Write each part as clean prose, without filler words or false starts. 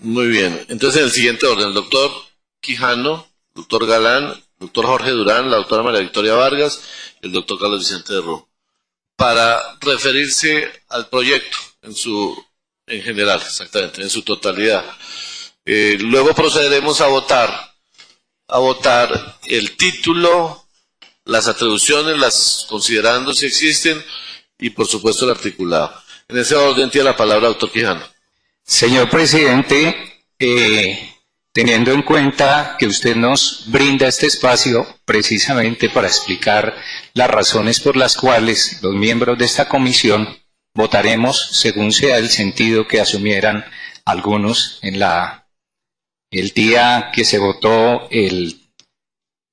Muy bien. Entonces, en el siguiente orden, el doctor Quijano, doctor Galán, doctor Jorge Durán, la doctora María Victoria Vargas y el doctor Carlos Vicente de Roo, para referirse al proyecto en general, exactamente, en su totalidad. Luego procederemos a votar el título, las atribuciones, las considerando si existen, y por supuesto el articulado. En ese orden tiene la palabra el doctor Quijano. Señor presidente, teniendo en cuenta que usted nos brinda este espacio precisamente para explicar las razones por las cuales los miembros de esta comisión votaremos según sea el sentido que asumieran algunos en el día que se votó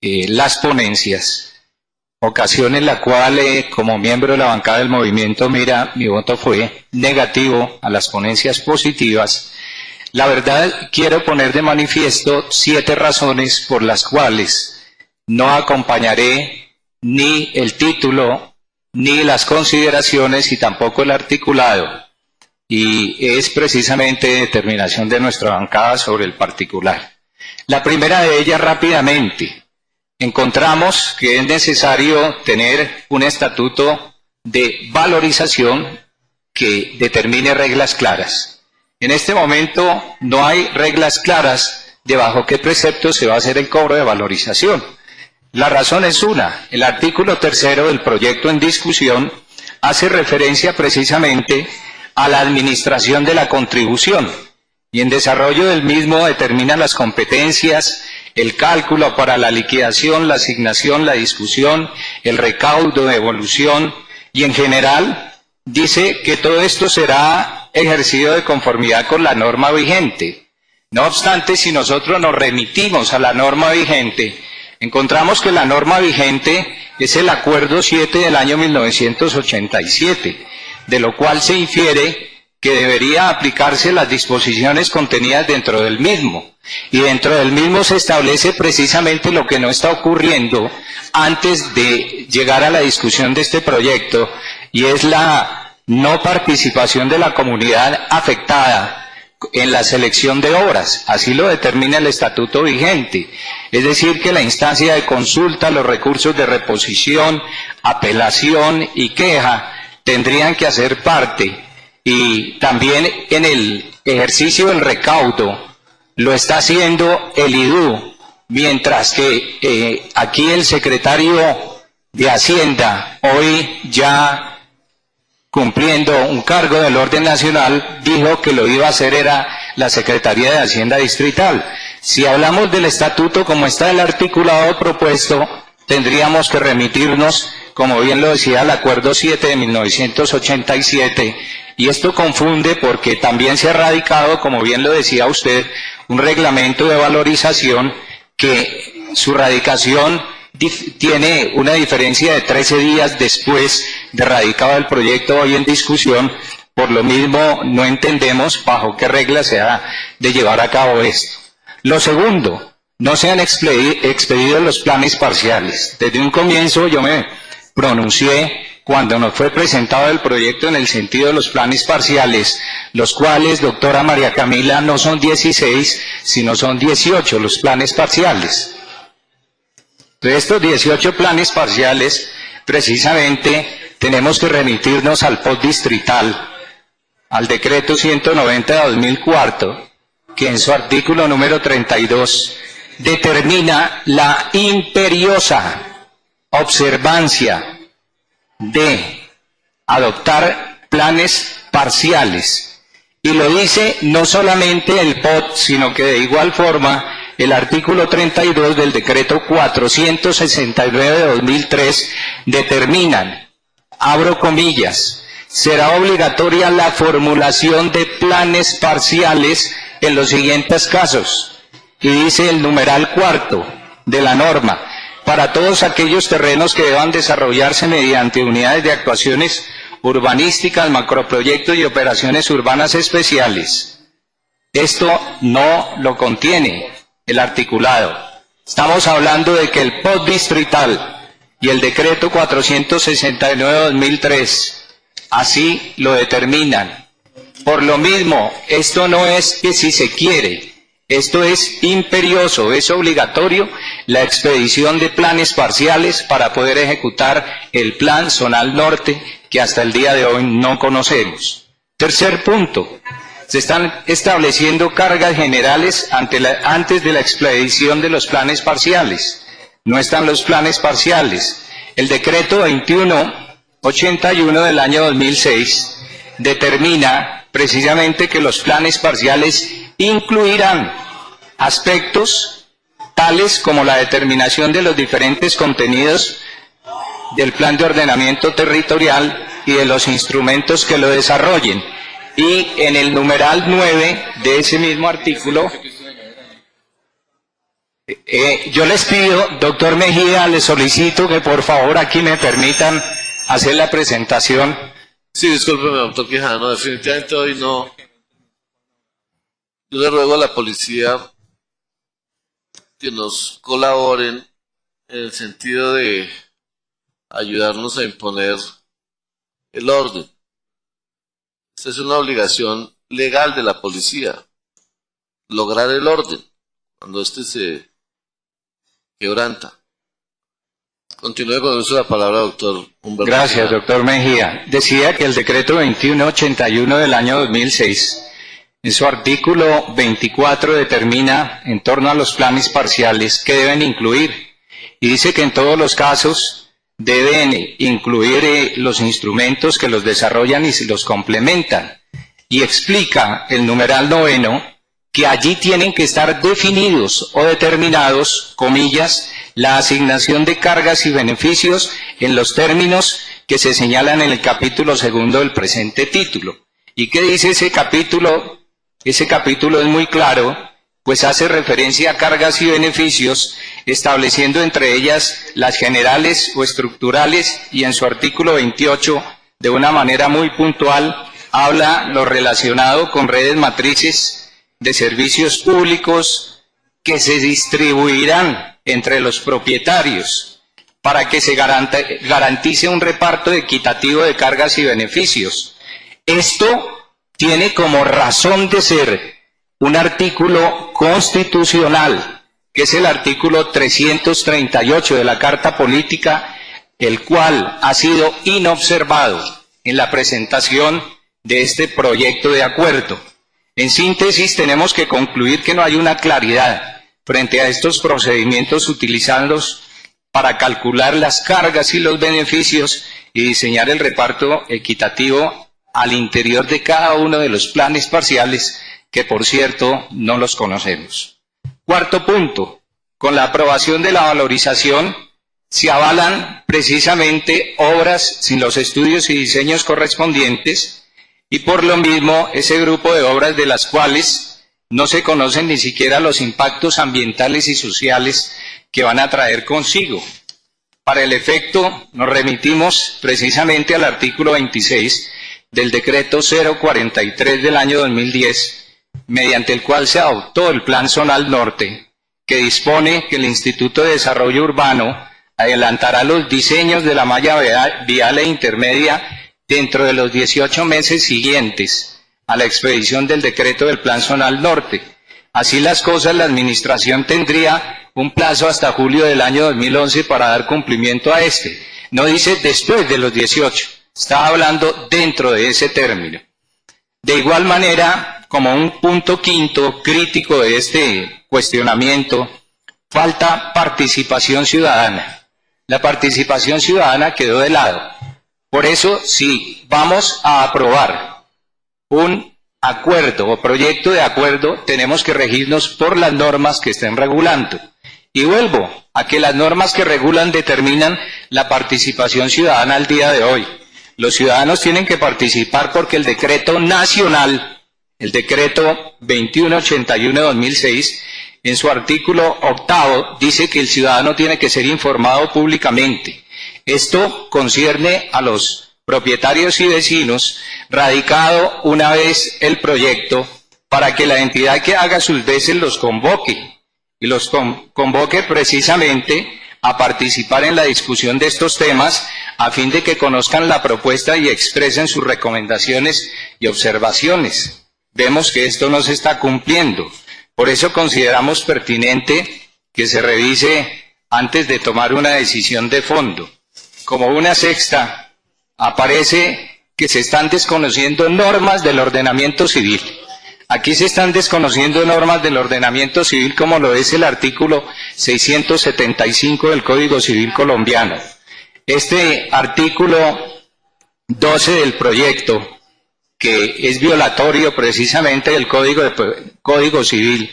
las ponencias, ocasión en la cual como miembro de la bancada del Movimiento Mira, mi voto fue negativo a las ponencias positivas. La verdad, quiero poner de manifiesto 7 razones por las cuales no acompañaré ni el título, ni las consideraciones y tampoco el articulado. Y es precisamente determinación de nuestra bancada sobre el particular. La primera de ellas, rápidamente. Encontramos que es necesario tener un estatuto de valorización que determine reglas claras. En este momento no hay reglas claras de bajo qué precepto se va a hacer el cobro de valorización. La razón es una: el artículo 3 del proyecto en discusión hace referencia precisamente a la administración de la contribución y en desarrollo del mismo determina las competencias, el cálculo para la liquidación, la asignación, la discusión, el recaudo, devolución, y en general dice que todo esto será ejercido de conformidad con la norma vigente. No obstante, si nosotros nos remitimos a la norma vigente, encontramos que la norma vigente es el Acuerdo 7 del año 1987, de lo cual se infiere que debería aplicarse las disposiciones contenidas dentro del mismo. Y dentro del mismo se establece precisamente lo que no está ocurriendo antes de llegar a la discusión de este proyecto, y es la no participación de la comunidad afectada en la selección de obras. Así lo determina el estatuto vigente. Es decir, que la instancia de consulta, los recursos de reposición, apelación y queja tendrían que hacer parte. Y también en el ejercicio del recaudo lo está haciendo el IDU, mientras que aquí el secretario de Hacienda, hoy ya cumpliendo un cargo del orden nacional, dijo que lo iba a hacer era la Secretaría de Hacienda Distrital. Si hablamos del estatuto como está el articulado propuesto, tendríamos que remitirnos, como bien lo decía el Acuerdo 7 de 1987, y esto confunde porque también se ha radicado, como bien lo decía usted, un reglamento de valorización que su radicación tiene una diferencia de 13 días después de radicado el proyecto hoy en discusión. Por lo mismo, no entendemos bajo qué regla se ha de llevar a cabo esto. Lo segundo, no se han expedido los planes parciales. Desde un comienzo yo me pronuncié cuando nos fue presentado el proyecto en el sentido de los planes parciales, los cuales, doctora María Camila, no son 16, sino son 18 los planes parciales. De estos 18 planes parciales, precisamente, tenemos que remitirnos al POT distrital, al decreto 190 de 2004, que en su artículo número 32 determina la imperiosa observancia de adoptar planes parciales. Y lo dice no solamente el POT, sino que de igual forma el artículo 32 del decreto 469 de 2003 determinan, abro comillas, será obligatoria la formulación de planes parciales en los siguientes casos. Y dice el numeral 4 de la norma, para todos aquellos terrenos que deban desarrollarse mediante unidades de actuaciones urbanísticas, macroproyectos y operaciones urbanas especiales. Esto no lo contiene el articulado. Estamos hablando de que el POT distrital y el decreto 469 de 2003 así lo determinan. Por lo mismo, esto no es que si se quiere, esto es imperioso, es obligatorio la expedición de planes parciales para poder ejecutar el Plan Zonal Norte que hasta el día de hoy no conocemos. Tercer punto, se están estableciendo cargas generales antes de la expedición de los planes parciales. No están los planes parciales. El decreto 2181 del año 2006 determina precisamente que los planes parciales incluirán aspectos tales como la determinación de los diferentes contenidos del plan de ordenamiento territorial y de los instrumentos que lo desarrollen. Y en el numeral 9 de ese mismo artículo, yo les pido, doctor Mejía, les solicito que por favor aquí me permitan hacer la presentación. Sí, discúlpeme, doctor Quijano, definitivamente hoy no. Yo le ruego a la policía que nos colaboren en el sentido de ayudarnos a imponer el orden. Esta es una obligación legal de la policía, lograr el orden, cuando éste se quebranta. Continúe con eso la palabra, doctor Humberto. Gracias, doctor Mejía. Decía que el decreto 2181 del año 2006, en su artículo 24, determina en torno a los planes parciales qué deben incluir. Y dice que en todos los casos deben incluir los instrumentos que los desarrollan y los complementan. Y explica el numeral 9 que allí tienen que estar definidos o determinados, comillas, la asignación de cargas y beneficios en los términos que se señalan en el capítulo 2 del presente título. ¿Y qué dice ese capítulo? Ese capítulo es muy claro, pues hace referencia a cargas y beneficios, estableciendo entre ellas las generales o estructurales, y en su artículo 28, de una manera muy puntual, habla lo relacionado con redes matrices de servicios públicos que se distribuirán entre los propietarios para que se garantice un reparto equitativo de cargas y beneficios. Esto tiene como razón de ser un artículo constitucional, que es el artículo 338 de la Carta Política, el cual ha sido inobservado en la presentación de este proyecto de acuerdo. En síntesis, tenemos que concluir que no hay una claridad frente a estos procedimientos utilizados para calcular las cargas y los beneficios y diseñar el reparto equitativo al interior de cada uno de los planes parciales, que por cierto no los conocemos. Cuarto punto, con la aprobación de la valorización se avalan precisamente obras sin los estudios y diseños correspondientes, y por lo mismo ese grupo de obras de las cuales no se conocen ni siquiera los impactos ambientales y sociales que van a traer consigo. Para el efecto nos remitimos precisamente al artículo 26 del decreto 043 del año 2010, mediante el cual se adoptó el Plan Zonal Norte, que dispone que el Instituto de Desarrollo Urbano adelantará los diseños de la malla vial e intermedia dentro de los 18 meses siguientes a la expedición del decreto del Plan Zonal Norte. Así las cosas, la Administración tendría un plazo hasta julio del año 2011 para dar cumplimiento a este. No dice después de los 18, está hablando dentro de ese término. De igual manera, como un punto quinto crítico de este cuestionamiento, falta participación ciudadana. La participación ciudadana quedó de lado. Por eso, si vamos a aprobar un acuerdo o proyecto de acuerdo, tenemos que regirnos por las normas que estén regulando. Y vuelvo a que las normas que regulan determinan la participación ciudadana al día de hoy. Los ciudadanos tienen que participar porque el decreto nacional, el decreto 2181-2006, en su artículo 8, dice que el ciudadano tiene que ser informado públicamente. Esto concierne a los propietarios y vecinos, radicado una vez el proyecto, para que la entidad que haga sus veces los convoque, y los convoque precisamente a participar en la discusión de estos temas a fin de que conozcan la propuesta y expresen sus recomendaciones y observaciones. Vemos que esto no se está cumpliendo. Por eso consideramos pertinente que se revise antes de tomar una decisión de fondo. Como una sexta, aparece que se están desconociendo normas del ordenamiento civil. Aquí se están desconociendo normas del ordenamiento civil como lo es el artículo 675 del Código Civil colombiano. Este artículo 12 del proyecto, que es violatorio precisamente del Código Civil,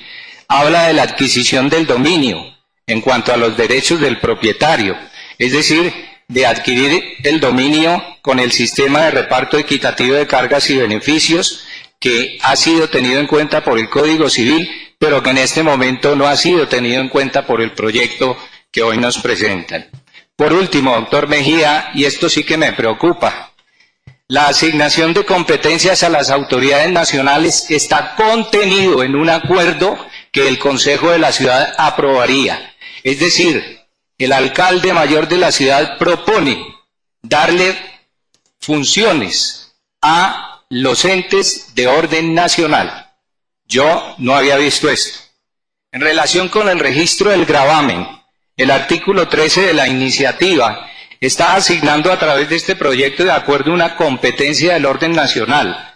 habla de la adquisición del dominio en cuanto a los derechos del propietario, es decir, de adquirir el dominio con el sistema de reparto equitativo de cargas y beneficios que ha sido tenido en cuenta por el Código Civil, pero que en este momento no ha sido tenido en cuenta por el proyecto que hoy nos presentan. Por último, doctor Mejía, y esto sí que me preocupa, la asignación de competencias a las autoridades nacionales está contenido en un acuerdo que el Consejo de la Ciudad aprobaría. Es decir, el alcalde mayor de la ciudad propone darle funciones a los entes de orden nacional. Yo no había visto esto. En relación con el registro del gravamen, el artículo 13 de la iniciativa está asignando a través de este proyecto de acuerdo una competencia del orden nacional,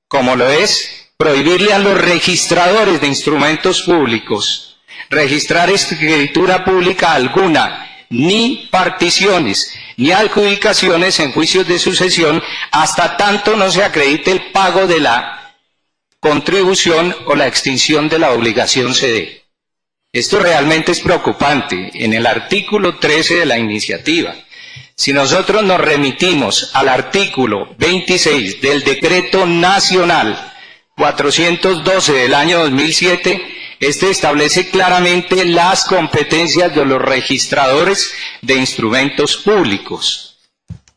como lo es prohibirle a los registradores de instrumentos públicos registrar escritura pública alguna, ni particiones, ni adjudicaciones en juicios de sucesión, hasta tanto no se acredite el pago de la contribución o la extinción de la obligación se dé. Esto realmente es preocupante. En el artículo 13 de la iniciativa, si nosotros nos remitimos al artículo 26 del Decreto Nacional 412 del año 2007, este establece claramente las competencias de los registradores de instrumentos públicos.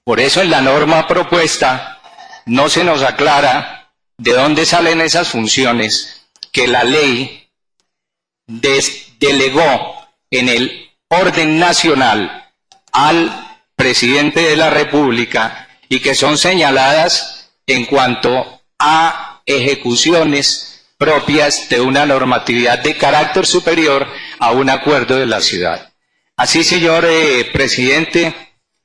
Por eso en la norma propuesta no se nos aclara de dónde salen esas funciones que la ley delegó en el orden nacional al presidente de la República y que son señaladas en cuanto a ejecuciones propias de una normatividad de carácter superior a un acuerdo de la ciudad. Así, señor presidente,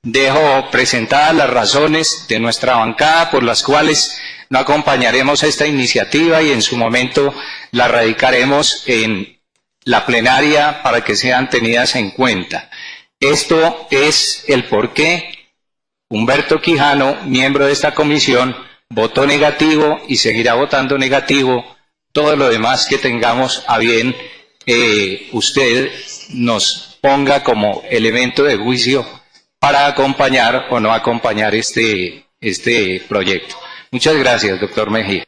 dejo presentadas las razones de nuestra bancada por las cuales no acompañaremos esta iniciativa y en su momento la radicaremos en la plenaria para que sean tenidas en cuenta. Esto es el por qué Humberto Quijano, miembro de esta comisión, votó negativo y seguirá votando negativo. Todo lo demás que tengamos a bien, usted nos ponga como elemento de juicio para acompañar o no acompañar este proyecto. Muchas gracias, doctor Mejía.